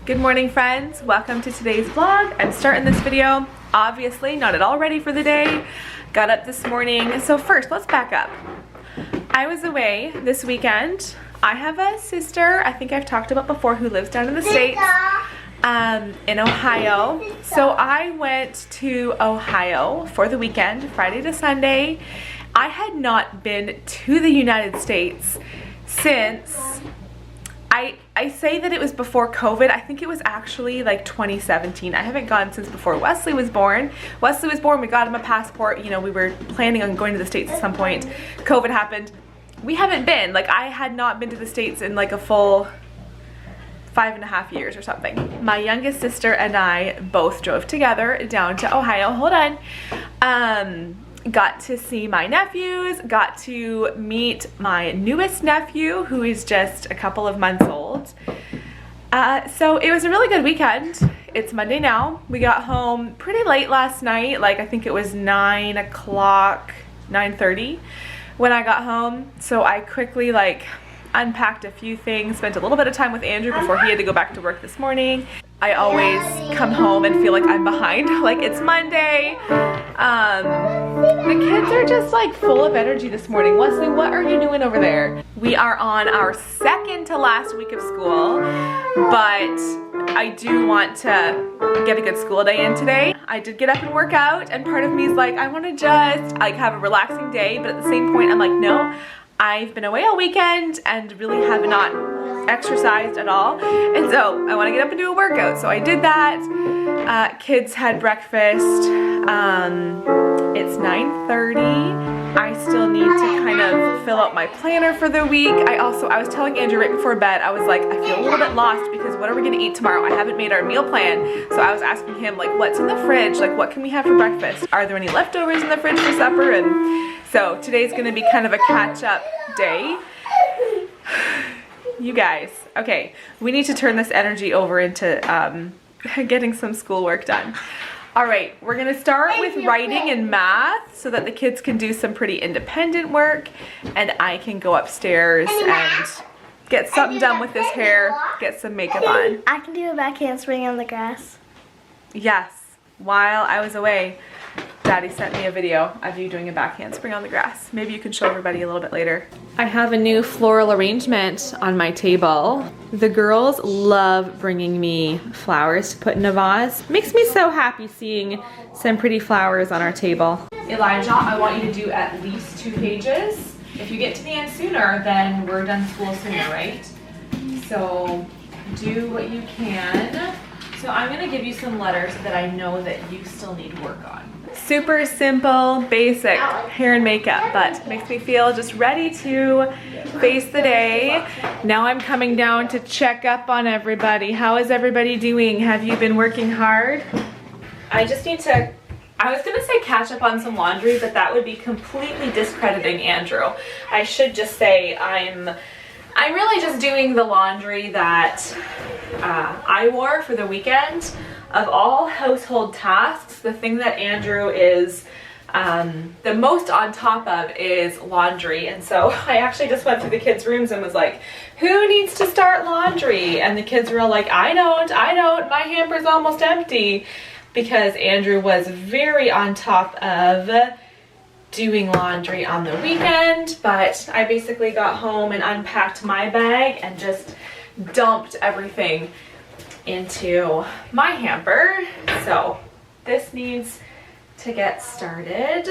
Good morning, friends. Welcome to today's vlog. I'm starting this video, obviously not at all ready for the day. Got up this morning. So first, let's back up. I was away this weekend. I have a sister, I think I've talked about before, who lives down in the States, in Ohio. So I went to Ohio for the weekend, Friday to Sunday. I had not been to the United States since, I say that it was before COVID. I think it was actually like 2017. I haven't gone since before Wesley was born. Wesley was born, we got him a passport. You know, we were planning on going to the States at some point. COVID happened. We haven't been, like I had not been to the States in like a full 5.5 years or something. My youngest sister and I both drove together down to Ohio. Hold on. Got to see my nephews, got to meet my newest nephew who is just a couple of months old. So it was a really good weekend. It's Monday now. We got home pretty late last night, like I think it was 9 o'clock, 9:30 when I got home. So I quickly like unpacked a few things, spent a little bit of time with Andrew before he had to go back to work this morning. I always come home and feel like I'm behind, like it's Monday. The kids are just like full of energy this morning. Wesley, what are you doing over there? We are on our second to last week of school, but I do want to get a good school day in today. I did get up and work out, and part of me is like, I want to just like have a relaxing day, but at the same point I'm like, no, I've been away all weekend and really have not exercised at all, and so I want to get up and do a workout. So I did that. Kids had breakfast. It's 9:30. I still need to kind of fill out my planner for the week. I was telling Andrew right before bed, I was like, I feel a little bit lost because what are we gonna eat tomorrow? I haven't made our meal plan. So I was asking him like, what's in the fridge? Like, what can we have for breakfast? Are there any leftovers in the fridge for supper? And so today's gonna be kind of a catch-up day. You guys, okay, we need to turn this energy over into getting some schoolwork done. All right, we're gonna start with writing and math so that the kids can do some pretty independent work, and I can go upstairs and get something done with this hair, get some makeup on. I can do a back handspring on the grass. Yes, while I was away, Daddy sent me a video of you doing a back handspring on the grass. Maybe you can show everybody a little bit later. I have a new floral arrangement on my table. The girls love bringing me flowers to put in a vase. Makes me so happy seeing some pretty flowers on our table. Elijah, I want you to do at least 2 pages. If you get to the end sooner, then we're done school sooner, right? So do what you can. So I'm gonna give you some letters that I know that you still need work on. Super simple, basic hair and makeup, but makes me feel just ready to face the day. Now I'm coming down to check up on everybody. How is everybody doing? Have you been working hard? I just need to, I was gonna say catch up on some laundry, but that would be completely discrediting Andrew. I should just say I'm really just doing the laundry that I wore for the weekend. Of all household tasks, the thing that Andrew is the most on top of is laundry. And so I actually just went through the kids' rooms and was like, who needs to start laundry? And the kids were all like, I don't, my hamper's almost empty. Because Andrew was very on top of doing laundry on the weekend, but I basically got home and unpacked my bag and just dumped everything into my hamper. So this needs to get started.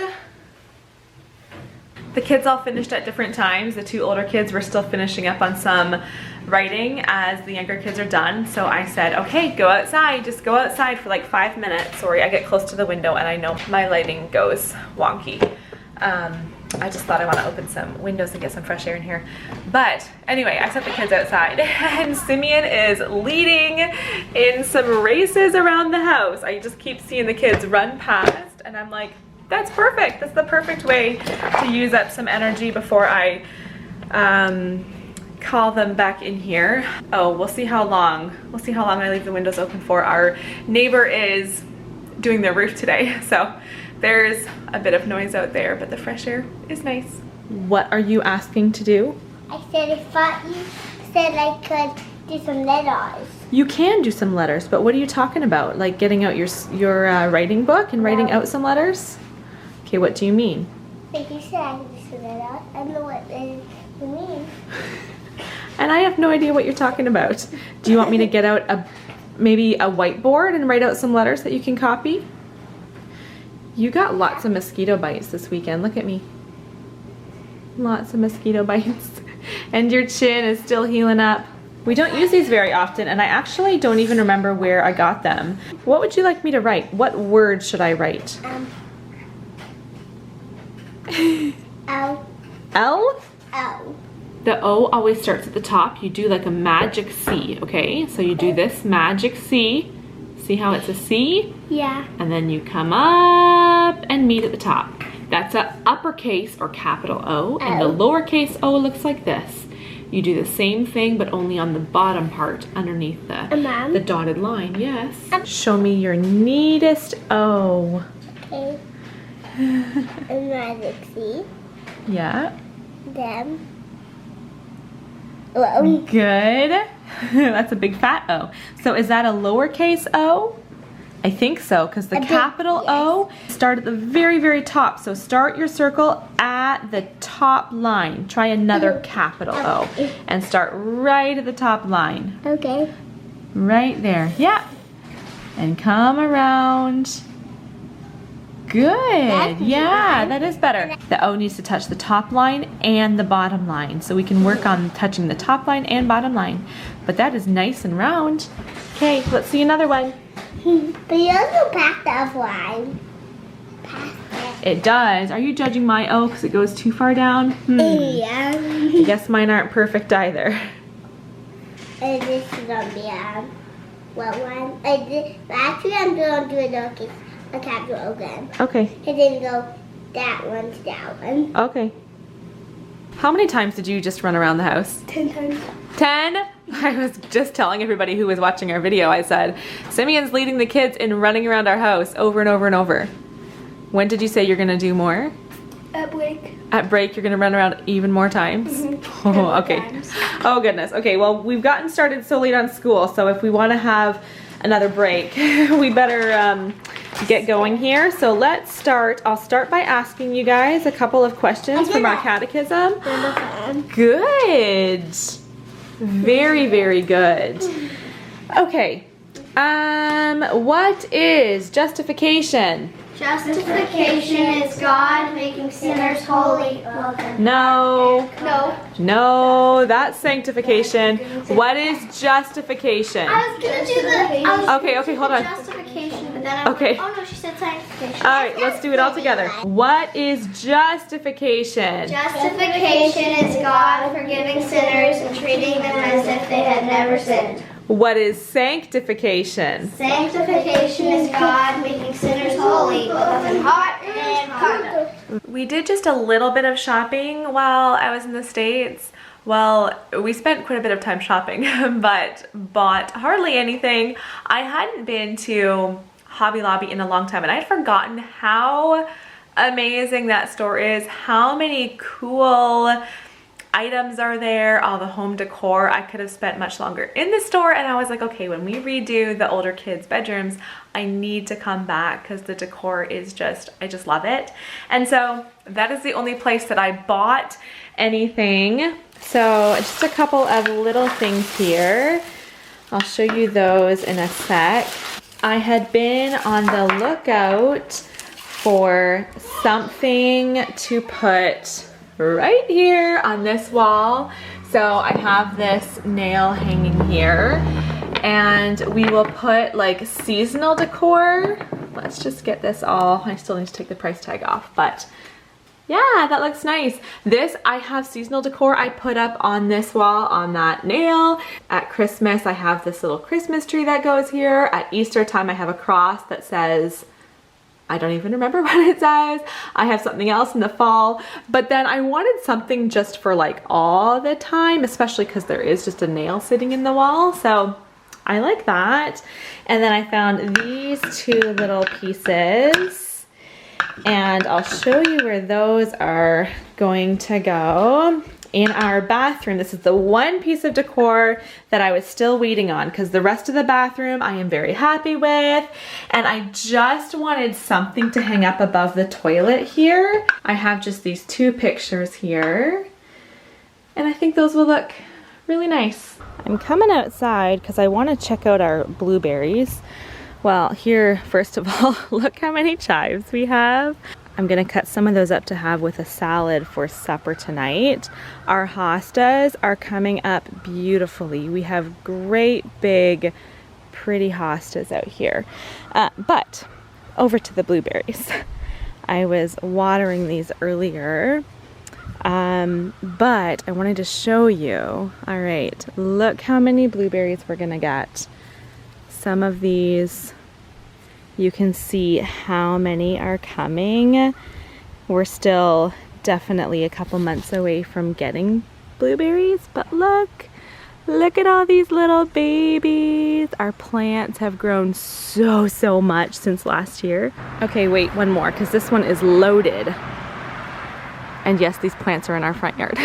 The kids all finished at different times. The 2 older kids were still finishing up on some writing as the younger kids are done. So I said, okay, go outside, just go outside for like 5 minutes. Sorry, I get close to the window and I know my lighting goes wonky. I just thought I want to open some windows and get some fresh air in here. But anyway, I sent the kids outside and Simeon is leading in some races around the house. I just keep seeing the kids run past and I'm like, that's perfect. That's the perfect way to use up some energy before I call them back in here. Oh, we'll see how long I leave the windows open for. Our neighbor is doing their roof today, so there's a bit of noise out there, but the fresh air is nice. What are you asking to do? I said I thought you said I could do some letters. You can do some letters, but what are you talking about? Like getting out your writing book and writing out some letters? Okay, what do you mean? Like you said, I can just figure it out. I don't know what they mean. And I have no idea what you're talking about. Do you want me to get out maybe a whiteboard and write out some letters that you can copy? You got lots of mosquito bites this weekend. Look at me. Lots of mosquito bites. And your chin is still healing up. We don't use these very often, and I actually don't even remember where I got them. What would you like me to write? What word should I write? L. L? L. The O always starts at the top. You do like a magic C, okay? So you do this magic C. See how it's a C? Yeah. And then you come up and meet at the top. That's a uppercase or capital O, and the lowercase o looks like this. You do the same thing, but only on the bottom part underneath the dotted line. Yes. Show me your neatest O. Okay. A magic C. Yeah. Then. Well. Good. That's a big fat O. So is that a lowercase o? I think so, because the capital O start at the very, very top. So start your circle at the top line. Try another capital O and start right at the top line. Okay. Right there. Yeah. And come around. Good. Yeah, that is better. The O needs to touch the top line and the bottom line. So we can work on touching the top line and bottom line. But that is nice and round. Okay, let's see another one. But you also pass the line. It does. Are you judging my O because it goes too far down? Yeah. I guess mine aren't perfect either. And this is on the what one? Actually, I'm going to do a capital again. Okay. And then go that one to that one. Okay. How many times did you just run around the house? 10 times. 10? I was just telling everybody who was watching our video, I said, Simeon's leading the kids in running around our house over and over and over. When did you say you're gonna do more? At break. At break, you're gonna run around even more times? Oh, okay. Oh goodness. Okay, well, we've gotten started so late on school, so if we wanna have another break, we better get going here. So let's start. I'll start by asking you guys a couple of questions from our catechism. Good. Very, very good. Okay. What is justification? Justification is God making sinners holy. No. No. No, that's sanctification. What is justification? I was gonna do the. Okay, hold on. Justification, but then I was Okay. like, oh no, she said sanctification. All right, let's do it all together. What is justification? Justification is God forgiving sinners and treating them as if they had never sinned. What is sanctification? Sanctification is God making sinners holy, both in heart and conduct. We did just a little bit of shopping while I was in the States. Well, we spent quite a bit of time shopping, but bought hardly anything. I hadn't been to Hobby Lobby in a long time, and I had forgotten how amazing that store is, how many cool items are there, all the home decor. I could have spent much longer in the store, and I was like, okay, when we redo the older kids' bedrooms, I need to come back because the decor is just, I just love it. And so that is the only place that I bought anything. So just a couple of little things here. I'll show you those in a sec. I had been on the lookout for something to put right here on this wall. So I have this nail hanging here, and we will put like seasonal decor. Let's just get this all, I still need to take the price tag off, but yeah, that looks nice. This, I have seasonal decor I put up on this wall on that nail. At Christmas, I have this little Christmas tree that goes here. At Easter time, I have a cross that says, I don't even remember what it says. I have something else in the fall, but then I wanted something just for like all the time, especially because there is just a nail sitting in the wall. So I like that. And then I found these two little pieces, and I'll show you where those are going to go. in our bathroom. This is the one piece of decor that I was still waiting on because the rest of the bathroom I am very happy with. And I just wanted something to hang up above the toilet here. I have just these two pictures here. And I think those will look really nice. I'm coming outside because I want to check out our blueberries. Well, here, first of all, look how many chives we have. I'm gonna cut some of those up to have with a salad for supper tonight. Our hostas are coming up beautifully. We have great big, pretty hostas out here. But over to the blueberries. I was watering these earlier, but I wanted to show you. All right, look how many blueberries we're gonna get. Some of these, you can see how many are coming. We're still definitely a couple months away from getting blueberries, but look at all these little babies. Our plants have grown so much since last year. Okay, wait, one more, because this one is loaded. And yes, these plants are in our front yard.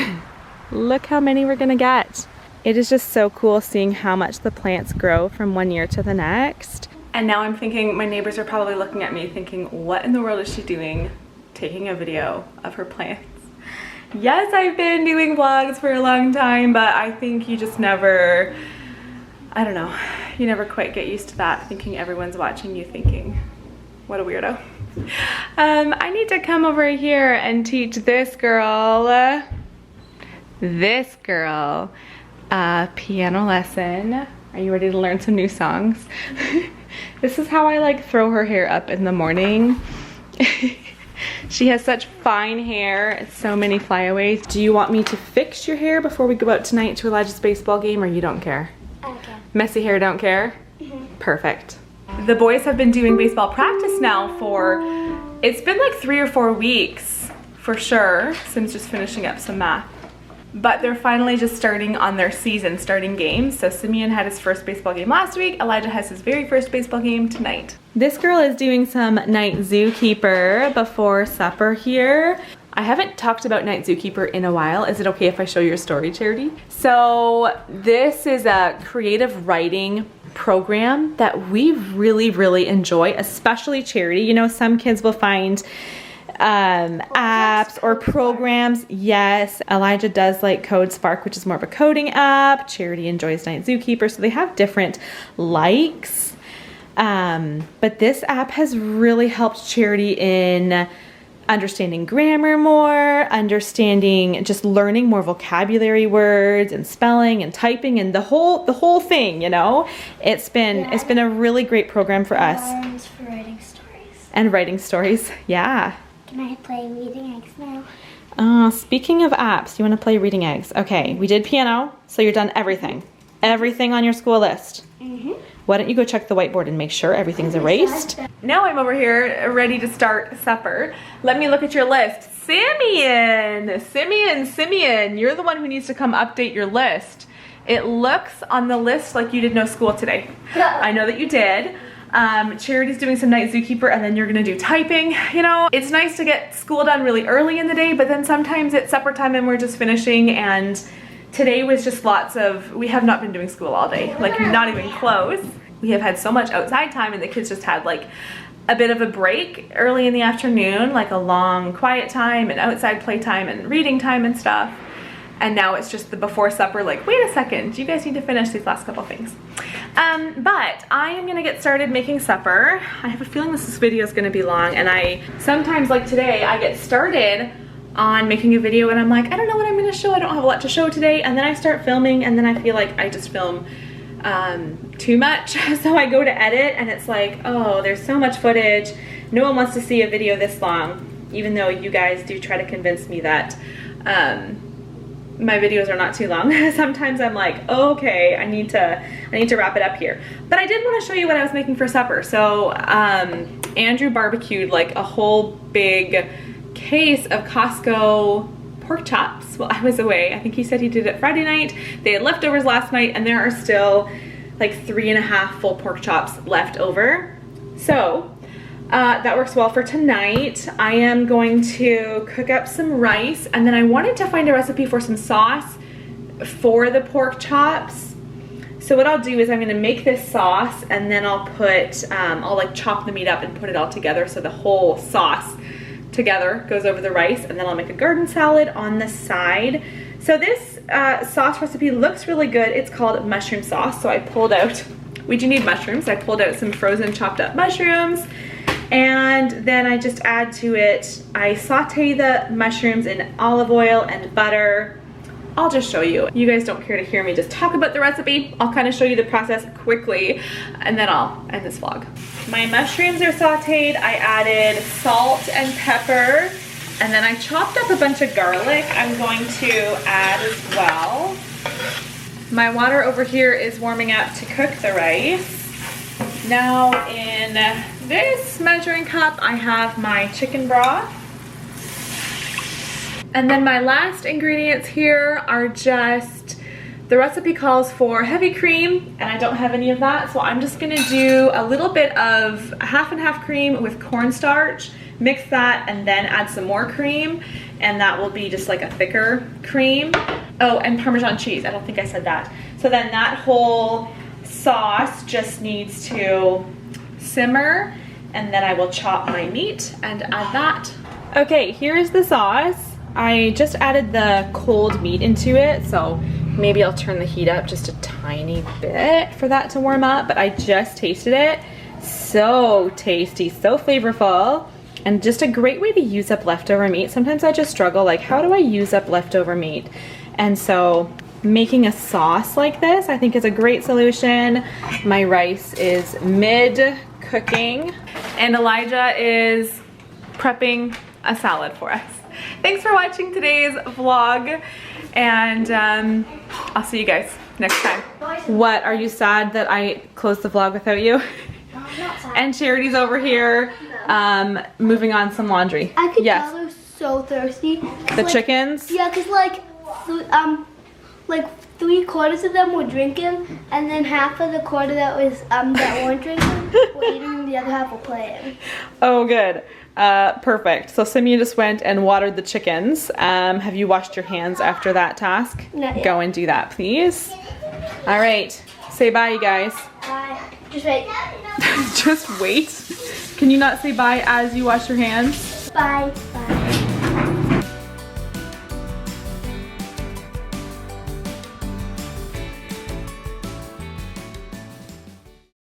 Look how many we're gonna get. It is just so cool seeing how much the plants grow from one year to the next. And now I'm thinking my neighbors are probably looking at me thinking, what in the world is she doing taking a video of her plants? Yes, I've been doing vlogs for a long time, but I think you just never, I don't know, you never quite get used to that, thinking everyone's watching you thinking, what a weirdo. I need to come over here and teach this girl a piano lesson. Are you ready to learn some new songs? This is how I like throw her hair up in the morning. She has such fine hair, so many flyaways. Do you want me to fix your hair before we go out tonight to Elijah's baseball game, or you don't care? Okay. Messy hair, don't care? Perfect. The boys have been doing baseball practice now for, it's been like 3 or 4 weeks for sure, since just finishing up some math. But they're finally just starting on their season, starting games. So Simeon had his first baseball game last week. Elijah has his very first baseball game tonight. This girl is doing some night zookeeper before supper here. I haven't talked about night zookeeper in a while. Is it okay if I show your story, Charity? So this is a creative writing program that we really enjoy, especially Charity. You know, some kids will find apps or programs. Yes, Elijah does like Code Spark, which is more of a coding app. Charity enjoys Night Zookeeper, so they have different likes. But this app has really helped Charity in understanding grammar more, understanding, just learning more vocabulary words and spelling and typing and the whole thing, you know. It's been a really great program for us. And for writing stories. And writing stories, yeah. Can I play Reading Eggs now? Speaking of apps, you want to play Reading Eggs? Okay, we did piano, so you're done everything. Everything on your school list. Why don't you go check the whiteboard and make sure everything's erased? Now I'm over here ready to start supper. Let me look at your list. Simeon, you're the one who needs to come update your list. It looks on the list like you did no school today. I know that you did. Charity's doing some night zookeeper, and then you're gonna do typing. You know, it's nice to get school done really early in the day, but then sometimes it's supper time and we're just finishing, and today was just lots of, we have not been doing school all day, like not even close. We have had so much outside time, and the kids just had like a bit of a break early in the afternoon, like a long quiet time and outside playtime and reading time and stuff. And now it's just the before supper, like, wait a second, you guys need to finish these last couple things. But I am gonna get started making supper. I have a feeling this video is gonna be long, and I sometimes, like today, I get started on making a video and I'm like, I don't know what I'm gonna show, I don't have a lot to show today, and then I start filming and then I feel like I just film too much. So I go to edit and it's like, oh, there's so much footage. No one wants to see a video this long, even though you guys do try to convince me that my videos are not too long. Sometimes I'm like, oh, okay, I need to wrap it up here. But I did want to show you what I was making for supper. So Andrew barbecued like a whole big case of Costco pork chops while I was away. I think he said he did it Friday night. They had leftovers last night, and there are still like 3.5 full pork chops left over. So That works well for tonight. I am going to cook up some rice, and then I wanted to find a recipe for some sauce for the pork chops. So what I'll do is I'm gonna make this sauce, and then I'll put, I'll like chop the meat up and put it all together so the whole sauce together goes over the rice, and then I'll make a garden salad on the side. So this sauce recipe looks really good. It's called mushroom sauce. So I pulled out, we do need mushrooms. I pulled out some frozen chopped up mushrooms, and then I just add to it, I saute the mushrooms in olive oil and butter. I'll just show you. You guys don't care to hear me just talk about the recipe. I'll kind of show you the process quickly, and then I'll end this vlog. My mushrooms are sauteed. I added salt and pepper, and then I chopped up a bunch of garlic I'm going to add as well. My water over here is warming up to cook the rice. Now in this measuring cup, I have my chicken broth. And then my last ingredients here are just, the recipe calls for heavy cream, and I don't have any of that, so I'm just gonna do a little bit of half and half cream with cornstarch, mix that, and then add some more cream, and that will be just like a thicker cream. Oh, and Parmesan cheese, I don't think I said that. So then that whole sauce just needs to simmer, and then I will chop my meat and add that. Okay, here's the sauce. I just added the cold meat into it, so maybe I'll turn the heat up just a tiny bit for that to warm up, but I just tasted it. So tasty, so flavorful, and just a great way to use up leftover meat. Sometimes I just struggle, like, how do I use up leftover meat? And so making a sauce like this, I think, is a great solution. My rice is mid-cooking, and Elijah is prepping a salad for us. Thanks for watching today's vlog, and I'll see you guys next time. What, are you sad that I closed the vlog without you? And Charity's over here moving on some laundry. I could tell they're so thirsty. The chickens? Yeah, because like 3/4 of them were drinking, and then half of the quarter that was that weren't drinking were eating, and the other half were playing. Oh, good. Perfect. So Simeon just went and watered the chickens. Have you washed your hands after that task? Not yet. Go and do that, please. All right. Say bye, you guys. Bye. Just wait. Just wait. Can you not say bye as you wash your hands? Bye. Bye.